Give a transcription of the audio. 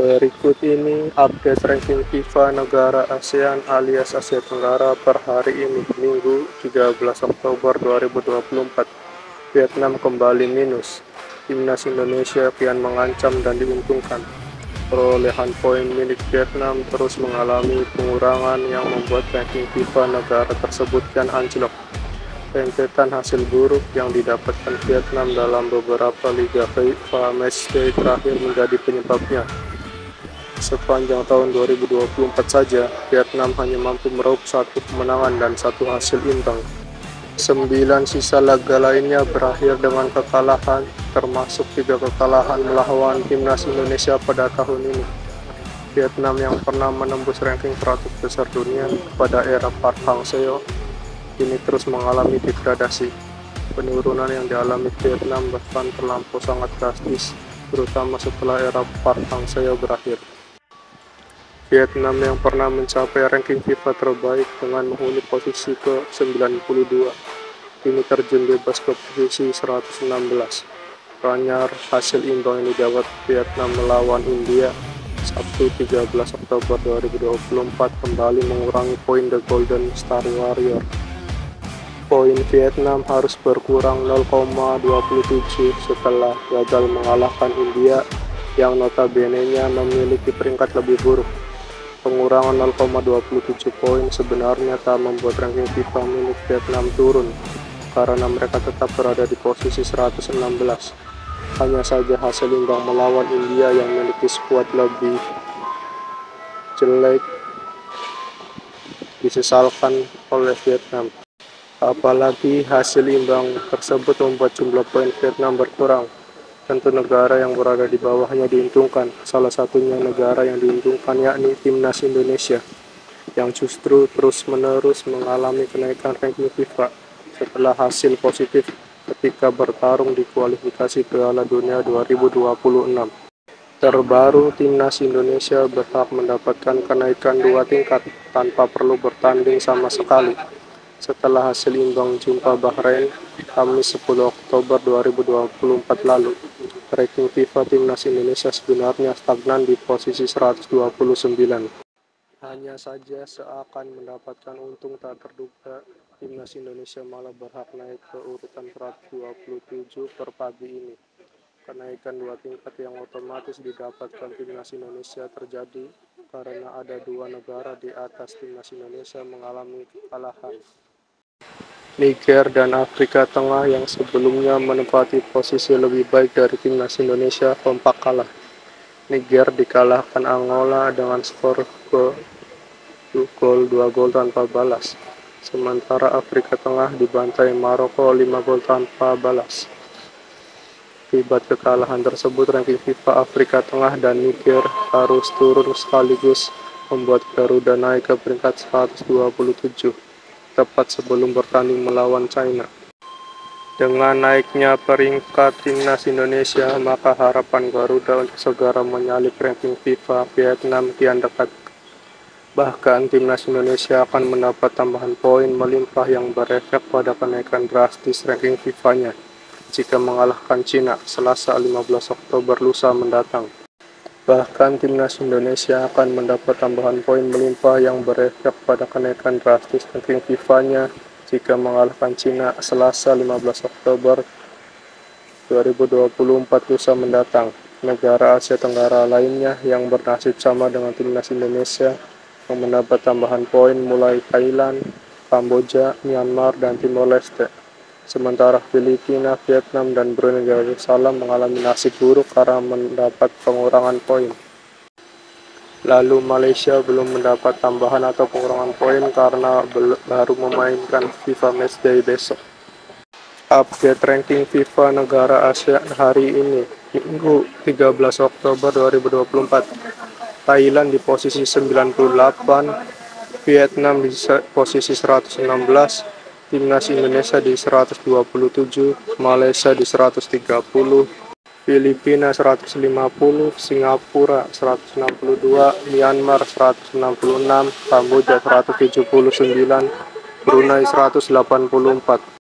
Berikut ini update ranking FIFA negara ASEAN alias Asia Tenggara per hari ini, Minggu 13 Oktober 2024. Vietnam kembali minus. Timnas Indonesia kian mengancam dan diuntungkan. Perolehan poin milik Vietnam terus mengalami pengurangan yang membuat ranking FIFA negara tersebut kian anjlok. Rentetan hasil buruk yang didapatkan Vietnam dalam beberapa liga FIFA matchday terakhir menjadi penyebabnya. Sepanjang tahun 2024 saja, Vietnam hanya mampu meraup 1 kemenangan dan 1 hasil imbang. 9 sisa laga lainnya berakhir dengan kekalahan, termasuk 3 kekalahan melawan Timnas Indonesia pada tahun ini. Vietnam yang pernah menembus ranking 100 besar dunia pada era Park Hang-seo kini terus mengalami degradasi. Penurunan yang dialami Vietnam bahkan terlampau sangat drastis, terutama setelah era Park Hang-seo berakhir. Vietnam yang pernah mencapai ranking FIFA terbaik dengan menghuni posisi ke-92, kini terjun bebas ke posisi 116. Ranyar hasil imbang yang didapat Vietnam melawan India Sabtu 13 Oktober 2024 kembali mengurangi poin The Golden Star Warrior. Poin Vietnam harus berkurang 0,27 setelah gagal mengalahkan India yang notabene-nya memiliki peringkat lebih buruk. Pengurangan 0,27 poin sebenarnya tak membuat ranking FIFA milik Vietnam turun, karena mereka tetap berada di posisi 116. Hanya saja hasil imbang melawan India yang memiliki skuad lebih jelek disesalkan oleh Vietnam. Apalagi hasil imbang tersebut membuat jumlah poin Vietnam berkurang. Tentu negara yang berada di bawahnya diuntungkan. Salah satunya negara yang diuntungkan yakni Timnas Indonesia, yang justru terus-menerus mengalami kenaikan ranking FIFA setelah hasil positif ketika bertarung di kualifikasi Piala Dunia 2026. Terbaru, Timnas Indonesia berhak mendapatkan kenaikan 2 tingkat tanpa perlu bertanding sama sekali. Setelah hasil imbang jumpa Bahrain Kamis 10 Oktober 2024 lalu, ranking FIFA Timnas Indonesia sebenarnya stagnan di posisi 129. Hanya saja seakan mendapatkan untung tak terduga, Timnas Indonesia malah berhak naik ke urutan 127 per pagi ini. Kenaikan 2 tingkat yang otomatis didapatkan Timnas Indonesia terjadi karena ada 2 negara di atas Timnas Indonesia mengalami kekalahan. Niger dan Afrika Tengah yang sebelumnya menempati posisi lebih baik dari Timnas Indonesia kompak kalah. Niger dikalahkan Angola dengan skor 2 gol tanpa balas, sementara Afrika Tengah dibantai Maroko 5 gol tanpa balas. Akibat kekalahan tersebut, ranking FIFA Afrika Tengah dan Niger harus turun sekaligus, membuat Garuda naik ke peringkat 127. Tepat sebelum bertanding melawan China. Dengan naiknya peringkat Timnas Indonesia, maka harapan Garuda untuk segera menyalip ranking FIFA Vietnam kian dekat. Bahkan Timnas Indonesia akan mendapat tambahan poin melimpah yang berefek pada kenaikan drastis ranking FIFA-nya jika mengalahkan Cina Selasa 15 Oktober lusa mendatang. Bahkan Timnas Indonesia akan mendapat tambahan poin melimpah yang berefek pada kenaikan drastis ranking FIFA-nya jika mengalahkan Cina Selasa 15 Oktober 2024 lusa mendatang. Negara Asia Tenggara lainnya yang bernasib sama dengan Timnas Indonesia yang mendapat tambahan poin mulai Thailand, Kamboja, Myanmar, dan Timor Leste. Sementara Filipina, Vietnam, dan Brunei Darussalam mengalami nasib buruk karena mendapat pengurangan poin. Lalu Malaysia belum mendapat tambahan atau pengurangan poin karena baru memainkan FIFA Matchday besok. Update ranking FIFA negara ASEAN hari ini, Minggu 13 Oktober 2024. Thailand di posisi 98, Vietnam di posisi 116, Timnas Indonesia di 127, Malaysia di 130, Filipina 150, Singapura 162, Myanmar 166, Kamboja 179, Brunei 184.